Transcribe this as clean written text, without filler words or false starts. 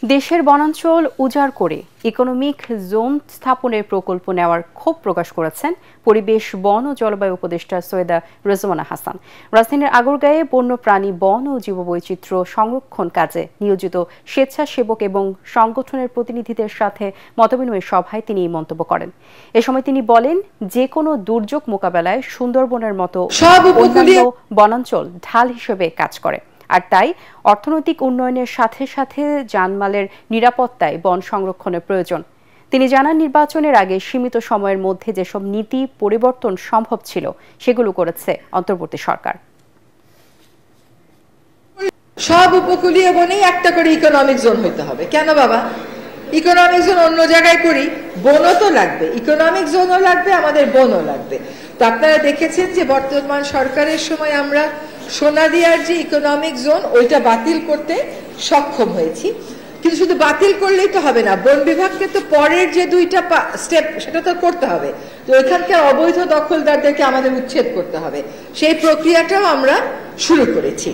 দেশের বনাঞ্চল উজাড় করে ইকোনমিক জোন স্থাপনের প্রকল্প নেওয়ার ক্ষোভ প্রকাশ করেছেন পরিবেশ, বন ও জলবায়ু উপদেষ্টা সৈয়দা রেজওয়ানা হাসান। রাজধানীর আগরগাঁয়ে বন্যপ্রাণী, বন ও জীববৈচিত্র্য সংরক্ষণ কাজে নিয়োজিত স্বেচ্ছাসেবক এবং সংগঠনের প্রতিনিধিদের সাথে মতবিনিময় সভায় তিনি এই মন্তব্য করেন। এ সময় তিনি বলেন, যে কোনো দুর্যোগ মোকাবেলায় সুন্দরবনের মতো অন্যান্য বনাঞ্চল ঢাল হিসেবে কাজ করে, আর তাই অর্থনৈতিক উন্নয়নের সাথে সাথে জানমালের নিরাপত্তায় বন সংরক্ষণের প্রয়োজন। তিনি জানান, নির্বাচনের আগে সীমিত সময়ের মধ্যে যেসব নীতি পরিবর্তন সম্ভব ছিল সেগুলো করেছে অন্তর্বর্তী সরকার। সব উপকূলীয় বনেই একটা করে ইকোনমিক জোন হইতে হবে। কেন বাবা? ইকোনমিক জোন অন্য জায়গায় করি, বনও তো লাগবে, ইকোনমিক জোনও লাগবে, আমাদের বনও লাগবে। তো আপনারা দেখেছেন যে বর্তমান সরকারের সময় আমরা সোনাদিয়ার যে ইকোনমিক জোন ওইটা বাতিল করতে সক্ষম হয়েছি। কিন্তু শুধু বাতিল করলেই তো হবে না, বন বিভাগকে তো পরের যে দুইটা স্টেপ সেটা তো করতে হবে। তো ওইখানকার অবৈধ দখলদারদেরকে আমাদের উচ্ছেদ করতে হবে, সেই প্রক্রিয়াটাও আমরা শুরু করেছি।